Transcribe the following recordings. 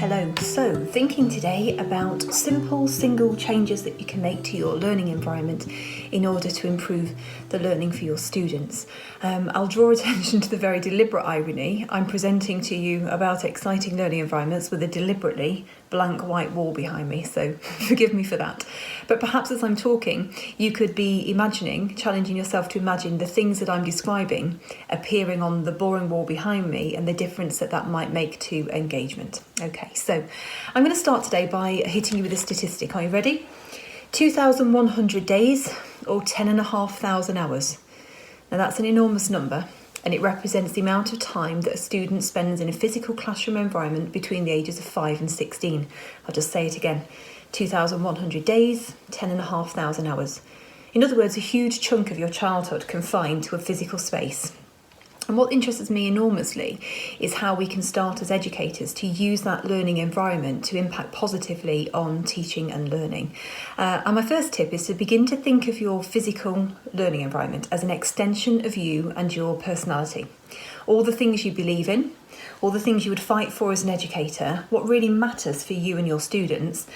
Hello, so thinking today about simple single changes that you can make to your learning environment in order to improve the learning for your students. I'll draw attention to the very deliberate irony. I'm presenting to you about exciting learning environments with a deliberately blank white wall behind me, so forgive me for that. But perhaps as I'm talking, you could be challenging yourself to imagine the things that I'm describing appearing on the boring wall behind me and the difference that might make to engagement. Okay, so I'm going to start today by hitting you with a statistic. Are you ready? 2,100 days or 10,500 hours. Now that's an enormous number, and it represents the amount of time that a student spends in a physical classroom environment between the ages of 5 and 16. I'll just say it again. 2,100 days, 10,500 hours. In other words, a huge chunk of your childhood confined to a physical space. And what interests me enormously is how we can start as educators to use that learning environment to impact positively on teaching and learning. And my first tip is to begin to think of your physical learning environment as an extension of you and your personality. All the things you believe in, all the things you would fight for as an educator, what really matters for you and your students.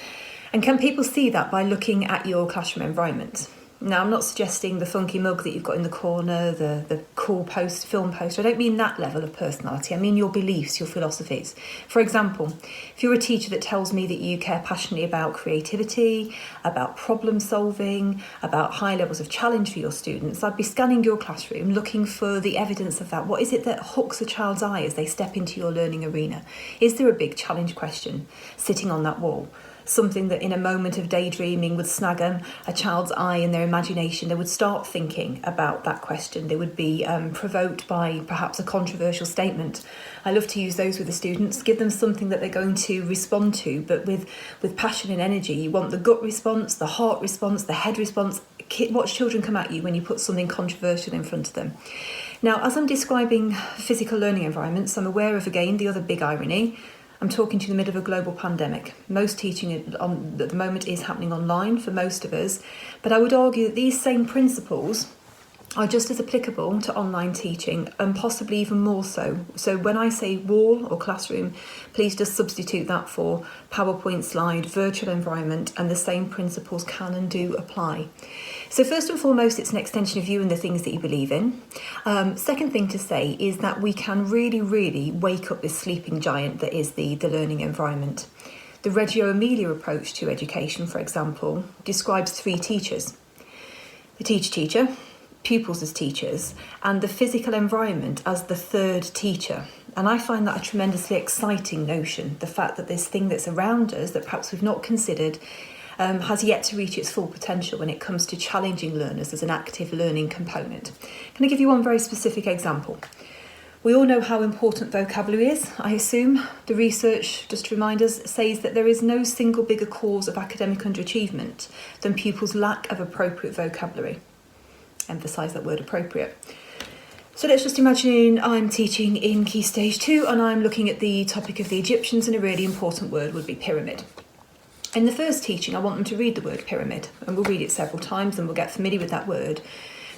And can people see that by looking at your classroom environment? Now, I'm not suggesting the funky mug that you've got in the corner, the cool film poster. I don't mean that level of personality. I mean your beliefs, your philosophies. For example, if you're a teacher that tells me that you care passionately about creativity, about problem solving, about high levels of challenge for your students, I'd be scanning your classroom looking for the evidence of that. What is it that hooks a child's eye as they step into your learning arena? Is there a big challenge question sitting on that wall? Something that in a moment of daydreaming would snag a child's eye and their imagination. They would start thinking about that question. They would be provoked by perhaps a controversial statement. I love to use those with the students, give them something that they're going to respond to, but with passion and energy. You want the gut response, the heart response, the head response. Watch children come at you when you put something controversial in front of them. Now, as I'm describing physical learning environments, I'm aware of, again, the other big irony. I'm talking to you in the middle of a global pandemic. Most teaching at the moment is happening online for most of us, but I would argue that these same principles are just as applicable to online teaching, and possibly even more so. So when I say wall or classroom, please just substitute that for PowerPoint slide, virtual environment, and the same principles can and do apply. So first and foremost, it's an extension of you and the things that you believe in. Second thing to say is that we can really wake up this sleeping giant that is the learning environment. The Reggio Emilia approach to education, for example, describes 3 teachers. The teacher, pupils as teachers, and the physical environment as the 3rd teacher. And I find that a tremendously exciting notion, the fact that this thing that's around us that perhaps we've not considered has yet to reach its full potential when it comes to challenging learners as an active learning component. Can I give you one very specific example? We all know how important vocabulary is, I assume. The research, just to remind us, says that there is no single bigger cause of academic underachievement than pupils' lack of appropriate vocabulary. Emphasise that word appropriate. So let's just imagine I'm teaching in Key Stage 2 and I'm looking at the topic of the Egyptians, and a really important word would be pyramid. In the first teaching, I want them to read the word pyramid, and we'll read it several times and we'll get familiar with that word.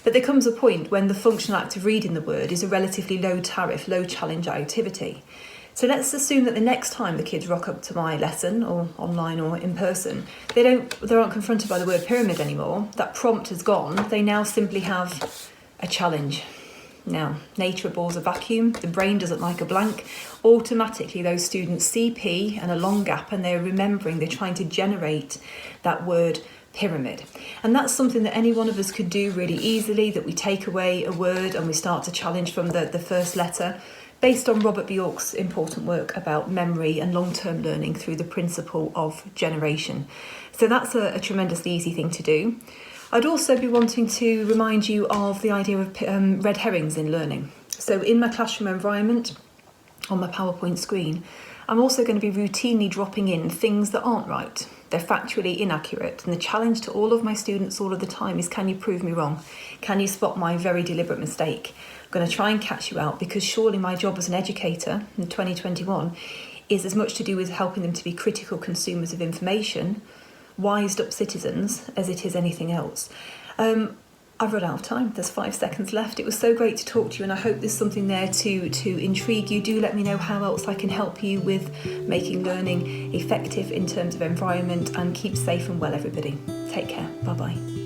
But there comes a point when the functional act of reading the word is a relatively low tariff, low challenge activity. So let's assume that the next time the kids rock up to my lesson, or online or in person, they aren't confronted by the word pyramid anymore. That prompt has gone. They now simply have a challenge. Now, nature abhors a vacuum. The brain doesn't like a blank. Automatically, those students see P and a long gap, and they're trying to generate that word pyramid. And that's something that any one of us could do really easily, that we take away a word and we start to challenge from the first letter, based on Robert Bjork's important work about memory and long-term learning through the principle of generation. So that's a tremendously easy thing to do. I'd also be wanting to remind you of the idea of red herrings in learning. So in my classroom environment, on my PowerPoint screen, I'm also going to be routinely dropping in things that aren't right. They're factually inaccurate. And the challenge to all of my students all of the time is, can you prove me wrong? Can you spot my very deliberate mistake? I'm going to try and catch you out, because surely my job as an educator in 2021 is as much to do with helping them to be critical consumers of information, wised up citizens, as it is anything else. I've run out of time. There's 5 seconds left. It was so great to talk to you, and I hope there's something there to intrigue you. Do let me know how else I can help you with making learning effective in terms of environment, and keep safe and well, everybody. Take care. Bye-bye.